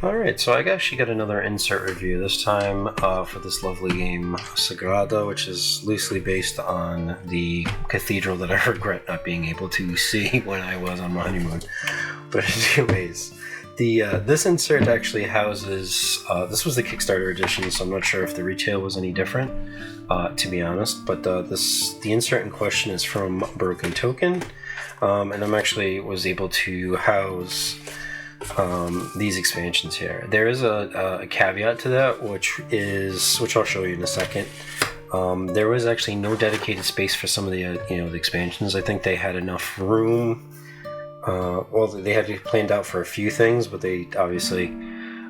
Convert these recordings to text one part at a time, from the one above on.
Alright, so I actually got another insert review, this time for this lovely game, Sagrada, which is loosely based on the cathedral that I regret not being able to see when I was on my honeymoon. But anyways, this insert actually houses, this was the Kickstarter edition, so I'm not sure if the retail was any different, to be honest, but the insert in question is from Broken Token, and I'm actually was able to house these expansions here. There is a caveat to that, which I'll show you in a second. There was actually no dedicated space for some of the the expansions. I think they had enough room. Well, they had it planned out for a few things, but they obviously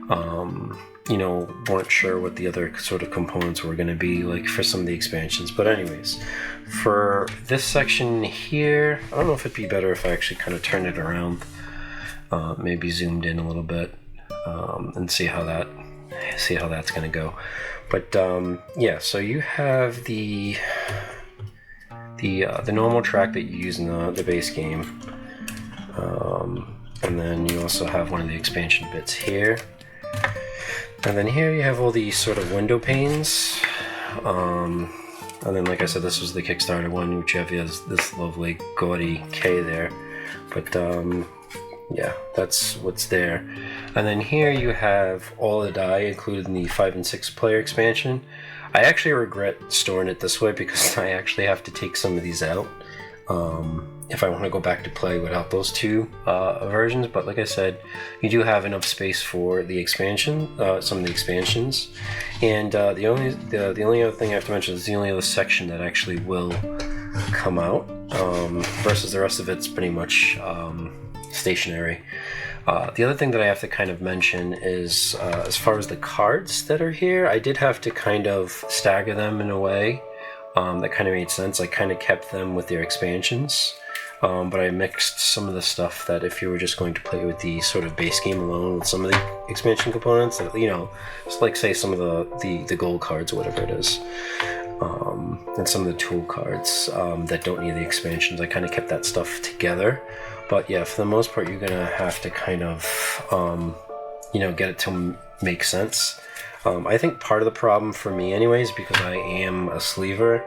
weren't sure what the other sort of components were going to be like for some of the expansions. But anyways, for this section here, I don't know if it'd be better if I actually kind of turned it around. Maybe zoomed in a little bit and see how that's going to go. But yeah, so you have the normal track that you use in the base game, and then you also have one of the expansion bits here, and then here you have all these sort of window panes, and then like I said, this was the Kickstarter one, which has this lovely gaudy K there, but yeah, that's what's there. And then here you have all the die included in the 5 and 6 player expansion. I actually regret storing it this way because I actually have to take some of these out if I want to go back to play without those two versions. But like I said, you do have enough space for the expansion, some of the expansions. And the only other thing I have to mention is the only other section that actually will come out, versus the rest of it's pretty much stationary. The other thing that I have to kind of mention is as far as the cards that are here, I did have to kind of stagger them in a way that kind of made sense. I kind of kept them with their expansions, but I mixed some of the stuff that if you were just going to play with the sort of base game alone with some of the expansion components, that, just like say some of the gold cards or whatever it is, and some of the tool cards that don't need the expansions, I kind of kept that stuff together. But yeah, for the most part, you're gonna have to kind of, get it to make sense. I think part of the problem for me, anyways, because I am a sleever,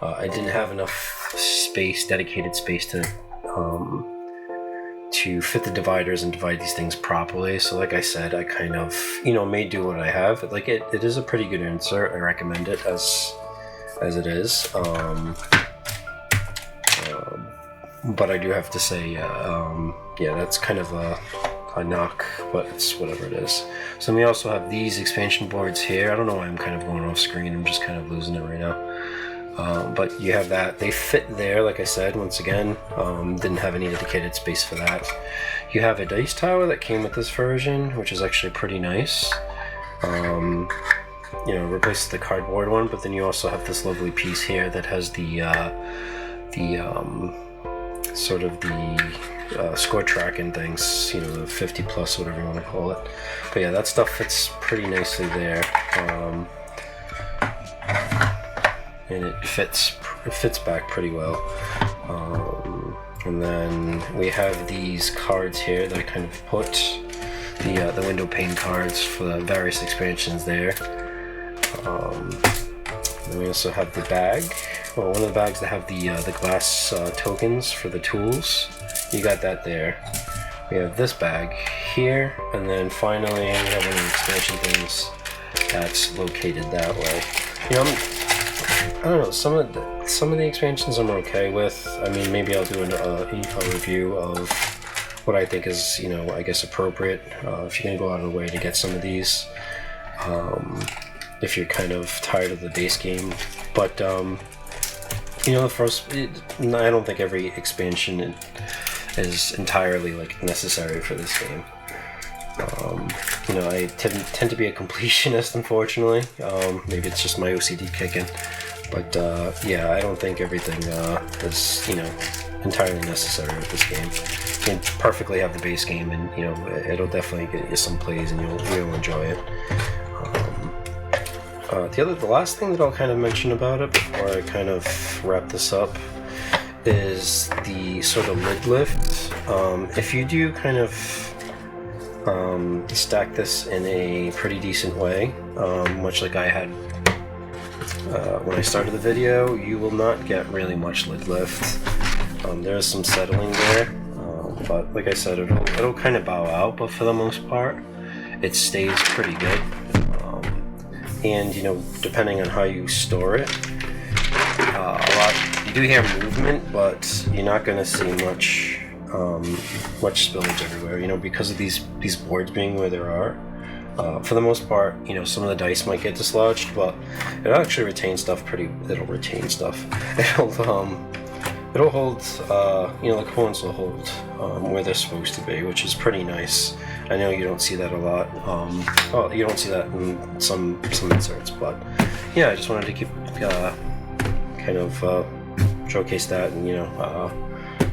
I didn't have enough space, dedicated space to fit the dividers and divide these things properly. So, like I said, I kind of, may do what I have. Like it is a pretty good insert. I recommend it as it is. But I do have to say, yeah, that's kind of a knock, but it's whatever it is. So we also have these expansion boards here. I don't know why I'm kind of going off screen. I'm just kind of losing it right now. But you have that. They fit there, like I said, once again. Didn't have any dedicated space for that. You have a dice tower that came with this version, which is actually pretty nice. Replaces the cardboard one, but then you also have this lovely piece here that has the sort of the score track and things, the 50 plus, whatever you want to call it. But yeah, that stuff fits pretty nicely there, and it fits back pretty well. And then we have these cards here that I kind of put the window pane cards for the various expansions there. Then we also have the bag. Well, one of the bags that have the glass tokens for the tools. You got that there. We have this bag here, and then finally we have one of the expansion things that's located that way. I don't know. Some of the expansions I'm okay with. I mean, maybe I'll do a review of what I think is I guess appropriate if you're gonna go out of the way to get some of these. If you're kind of tired of the base game, but the first, I don't think every expansion is entirely necessary for this game. I tend to be a completionist, unfortunately. Maybe it's just my OCD kicking, but yeah, I don't think everything is entirely necessary with this game. You can perfectly have the base game, and it'll definitely get you some plays, and you'll enjoy it. The last thing that I'll kind of mention about it before I kind of wrap this up is the sort of lid lift. If you do kind of stack this in a pretty decent way, much like I had when I started the video. You will not get really much lid lift. There is some settling there, but like I said, it'll kind of bow out, but for the most part, it stays pretty good. And you know, depending on how you store it, you do hear movement, but you're not going to see much spillage everywhere. You know, because of these boards being where they are. For the most part, you know, some of the dice might get dislodged, but it'll actually retain stuff it'll retain stuff. It'll hold, you know, the components will hold where they're supposed to be, which is pretty nice. I know you don't see that a lot. Well, you don't see that in some inserts, but yeah, I just wanted to keep kind of showcase that, and you know,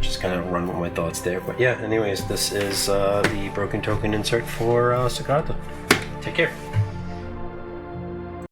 just kind of run with my thoughts there. But yeah, anyways, this is the broken token insert for Sagrada. Take care.